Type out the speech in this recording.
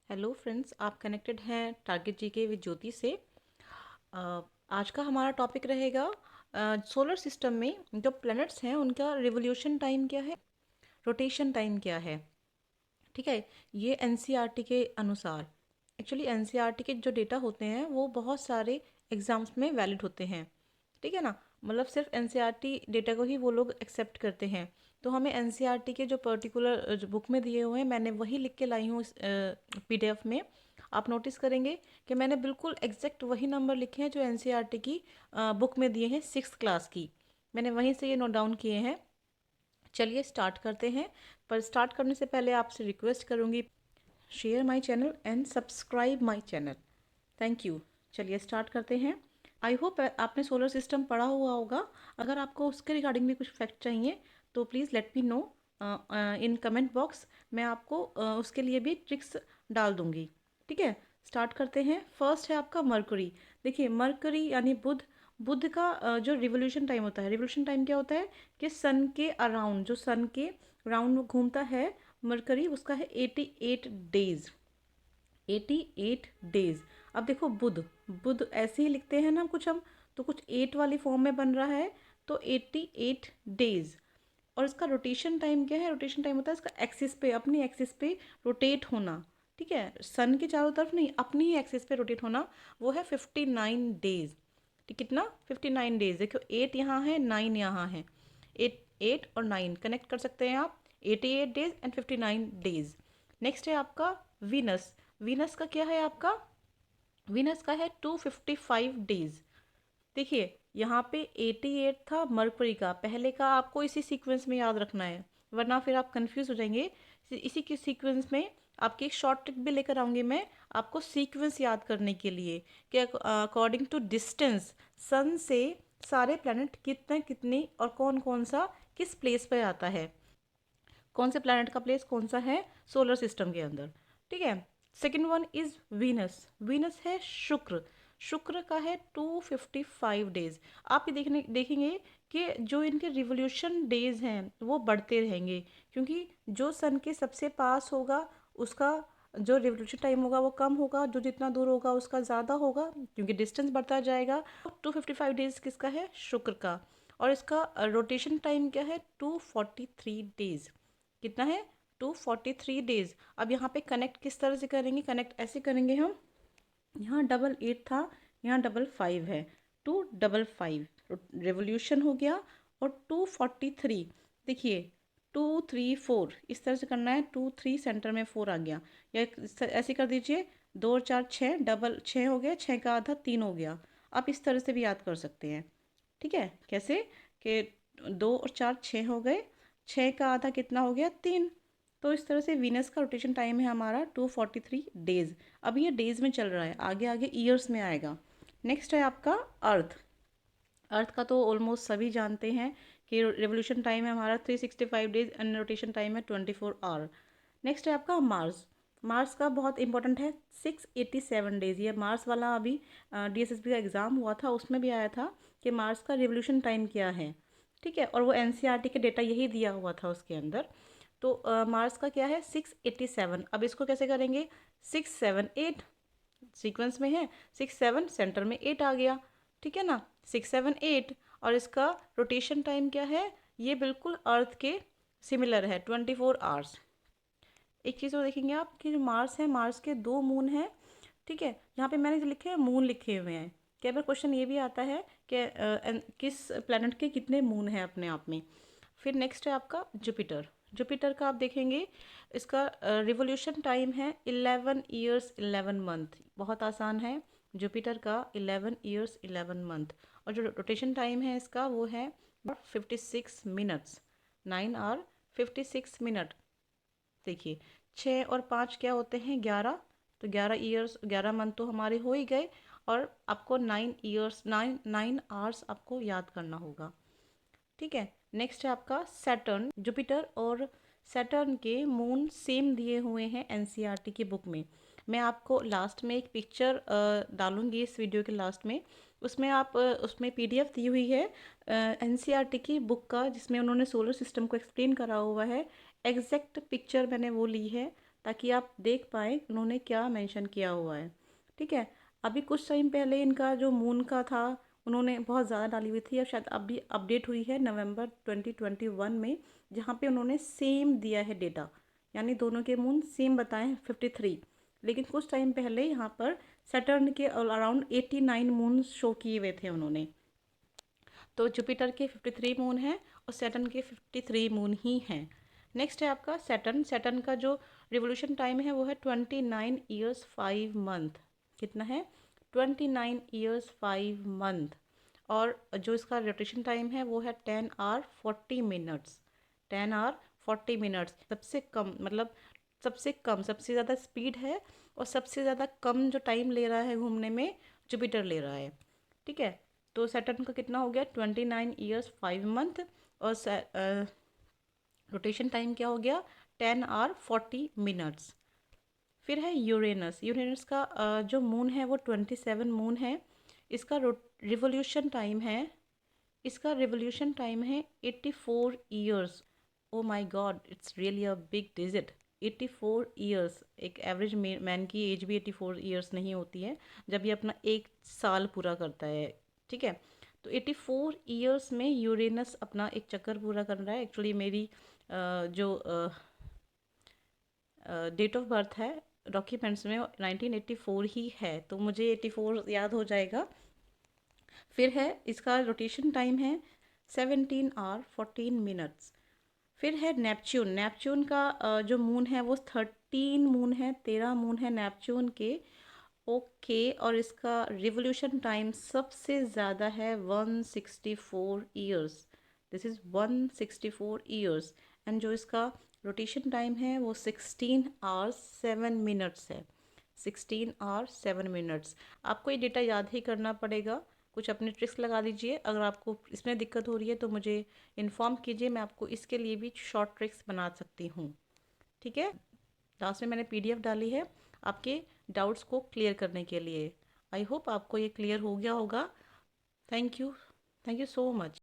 Hello friends, आप connected हैं target GK with ज्योति से। आज का हमारा टॉपिक रहेगा सोलर सिस्टम में जो प्लैनेट्स हैं उनका रिवोल्यूशन टाइम क्या है, रोटेशन टाइम क्या है। ठीक है, ये एनसीईआरटी के अनुसार, एक्चुअली एनसीईआरटी के जो डेटा होते हैं वो बहुत सारे एग्जाम्स में वैलिड होते हैं। ठीक है ना, मतलब सिर्फ एनसीईआरटी डेटा को ही वो लोग एक्सेप्ट करते हैं। तो हमें एनसीईआरटी के जो पर्टिकुलर जो बुक में दिए हुए हैं मैंने वही लिख के लाई हूँ इस पीडीएफ में। आप नोटिस करेंगे कि मैंने बिल्कुल एग्जैक्ट वही नंबर लिखे हैं जो एनसीईआरटी की बुक में दिए हैं 6th क्लास की। मैंने वहीं से ये नोट डाउन किए हैं। चलिए स्टार्ट करते हैं। पर स्टार्ट करने से पहले आपसे रिक्वेस्ट करूँगी, share my channel and subscribe my channel. Thank you. चलिए स्टार्ट करते हैं। आई होप आपने सोलर सिस्टम पढ़ा हुआ होगा। अगर आपको उसके रिगार्डिंग भी कुछ फैक्ट चाहिए तो please let me know in comment box. मैं आपको उसके लिए भी ट्रिक्स डाल दूँगी। ठीक है, स्टार्ट करते हैं। फर्स्ट है आपका मरकरी। देखिए मरकरी यानी बुध। बुध का जो रिवोल्यूशन टाइम होता है, रिवोल्यूशन टाइम क्या होता है कि सन के अराउंड, जो सन के राउंड घूमता है मरकरी, उसका है 88 डेज। 88 डेज। अब देखो बुध, बुध ऐसे ही लिखते हैं ना कुछ हम, तो कुछ 8 वाली फॉर्म में बन रहा है, तो 88 डेज। और इसका रोटेशन टाइम क्या है? रोटेशन टाइम होता है इसका एक्सिस पे, अपनी एक्सिस पे रोटेट होना। ठीक है, सन के चारों तरफ नहीं, अपनी ही एक्सिस पे रोटेट होना, वो है 59 डेज। ठीक, कितना? 59 डेज। देखो 8 यहाँ है, 9 यहाँ है। 8 और 9 कनेक्ट कर सकते हैं आप। 88 डेज एंड 59 डेज। नेक्स्ट है आपका वीनस। वीनस का क्या है आपका? वीनस का है 255 डेज। देखिए यहाँ पे 88 था मरकुरी का, पहले का आपको इसी सीक्वेंस में याद रखना है, वरना फिर आप कंफ्यूज हो जाएंगे। इसी के सीक्वेंस में आपकी एक शॉर्ट ट्रिक भी लेकर आऊँगी मैं आपको सीक्वेंस याद करने के लिए, कि अकॉर्डिंग टू डिस्टेंस सन से सारे प्लैनेट कितने कितने और कौन कौन सा किस प्लेस पे आता है, कौन से प्लैनेट का प्लेस कौन सा है सोलर सिस्टम के अंदर। ठीक है, second one is Venus. Venus है शुक्र। शुक्र का है 255 डेज। आप ये देखेंगे कि जो इनके रिवोल्यूशन डेज हैं वो बढ़ते रहेंगे, क्योंकि जो सन के सबसे पास होगा उसका जो रिवोल्यूशन टाइम होगा वो कम होगा, जो जितना दूर होगा उसका ज़्यादा होगा, क्योंकि डिस्टेंस बढ़ता जाएगा। 255 डेज किसका है? शुक्र का। और इसका रोटेशन टाइम क्या है? 243 डेज। कितना है? 243 डेज। अब यहाँ पे कनेक्ट किस तरह से करेंगे? कनेक्ट ऐसे करेंगे हम, यहाँ 88 था, यहाँ 55 है, 255 रेवोल्यूशन हो गया। और 243, देखिए 234 इस तरह से करना है, 2 3 सेंटर में 4 आ गया, या ऐसे कर दीजिए, 2 और 4 6, डबल 6 हो गया, 6 का आधा 3 हो गया। आप इस तरह से भी याद कर सकते हैं। ठीक है, कैसे कि 2 और 4 6 हो गए, 6 का आधा कितना हो गया? 3। तो इस तरह से वीनस का रोटेशन टाइम है हमारा 243 डेज। अब ये डेज में चल रहा है, आगे आगे ईयर्स में आएगा। नेक्स्ट है आपका अर्थ। अर्थ का तो ऑलमोस्ट सभी जानते हैं कि रेवोल्यूशन टाइम है हमारा 365 डेज एंड रोटेशन टाइम है 24 आवर। नेक्स्ट है आपका मार्स। मार्स का बहुत इंपॉर्टेंट है, 687 डेज। ये मार्स वाला अभी डीएसएसबी का एग्ज़ाम हुआ था, उसमें भी आया था कि मार्स का रिवोल्यूशन टाइम क्या है। ठीक है, और वो एनसीईआरटी के डेटा यही दिया हुआ था उसके अंदर। तो मार्स का क्या है? 687। अब इसको कैसे करेंगे? 6 7 8 सीक्वेंस में है, 6 7 सेंटर में 8 आ गया। ठीक है ना, 6 7 8। और इसका रोटेशन टाइम क्या है? ये बिल्कुल अर्थ के सिमिलर है, 24 आवर्स। एक चीज़ और देखेंगे आप कि जो मार्स है, मार्स के 2 मून हैं। ठीक है, यहाँ पे मैंने जो लिखे हैं मून लिखे हुए हैं। कई बार क्वेश्चन ये भी आता है कि किस प्लैनेट के कितने मून हैं अपने आप में। फिर नेक्स्ट है आपका जुपिटर। जुपिटर का आप देखेंगे, इसका रिवोल्यूशन टाइम है 11 ईयर्स 11 मंथ। बहुत आसान है, जुपिटर का 11 ईयर्स 11 मंथ। और जो रोटेशन टाइम है इसका वो है 56 मिनट्स, 9 आवर 56 मिनट। देखिए 6 और 5 क्या होते हैं? 11। तो 11 ईयर्स 11 मंथ तो हमारे हो ही गए। और आपको 9 ईयर्स 9 आवर्स आपको याद करना होगा। ठीक है, नेक्स्ट है आपका सैटर्न। जुपिटर और सैटर्न के मून सेम दिए हुए हैं एनसीईआरटी की बुक में। मैं आपको लास्ट में एक पिक्चर डालूंगी इस वीडियो के लास्ट में। उसमें आप उसमें पीडीएफ दी हुई है एनसीईआरटी की बुक का, जिसमें उन्होंने सोलर सिस्टम को एक्सप्लेन करा हुआ है। एग्जैक्ट पिक्चर मैंने वो ली है, ताकि आप देख पाएँ उन्होंने क्या मेंशन किया हुआ है। ठीक है, अभी कुछ टाइम पहले इनका जो मून का था उन्होंने बहुत ज़्यादा डाली हुई थी, और शायद अभी अपडेट हुई है नवंबर 2021 में, जहाँ पे उन्होंने सेम दिया है डेटा, यानी दोनों के मून सेम बताए हैं 53। लेकिन कुछ टाइम पहले यहाँ पर सैटर्न के अराउंड 89 मून शो किए हुए थे उन्होंने। तो जुपिटर के 53 मून हैं और सैटर्न के 53 मून ही हैं। नेक्स्ट है आपका सैटर्न। सैटर्न का जो रिवोल्यूशन टाइम है वो है 29 ईयर्स 5 मंथ। कितना है? 29 ईयर्स 5 मंथ। और जो इसका रोटेशन टाइम है वो है 10 आवर 40 मिनट्स। 10 our 40 minutes. सबसे कम, मतलब सबसे कम, सबसे ज़्यादा स्पीड है और सबसे ज़्यादा कम जो टाइम ले रहा है घूमने में, जुपिटर ले रहा है। ठीक है, तो सैटर्न का कितना हो गया? 29 ईयर्स 5 मंथ। और रोटेशन टाइम क्या हो गया? 10 आवर 40 मिनट्स। फिर है यूरेनस। यूरेनस का जो मून है वो 27 मून है। इसका रिवोल्यूशन टाइम है, इसका रिवोल्यूशन टाइम है 84 years. Oh my God, it's really a big digit. 84 years. एक एवरेज मैन की एज भी 84 ईयर्स नहीं होती है जब ये अपना 1 साल पूरा करता है। ठीक है, तो 84 ईयर्स में यूरेनस अपना एक चक्कर पूरा कर रहा है। एक्चुअली मेरी जो डेट ऑफ बर्थ है डॉक्यूमेंट्स में 1984 ही है, तो मुझे 84 याद हो जाएगा। फिर है इसका रोटेशन टाइम है 17 आवर 14 मिनट्स। फिर है नेपच्यून। नेपच्यून का जो मून है वो 13 मून है, 13 मून है नेपच्यून के। ओके, और इसका रिवोल्यूशन टाइम सबसे ज़्यादा है 164 years. This is 164 years. And जो इसका रोटेशन टाइम है वो 16 आवर्स 7 मिनट्स है। 16 आवर्स 7 मिनट्स। आपको ये डेटा याद ही करना पड़ेगा। कुछ अपने ट्रिक्स लगा लीजिए। अगर आपको इसमें दिक्कत हो रही है तो मुझे इन्फॉर्म कीजिए, मैं आपको इसके लिए भी शॉर्ट ट्रिक्स बना सकती हूँ। ठीक है, लास्ट में मैंने पीडीएफ डाली है आपके डाउट्स को क्लियर करने के लिए। आई होप आपको ये क्लियर हो गया होगा। Thank you, thank you so much.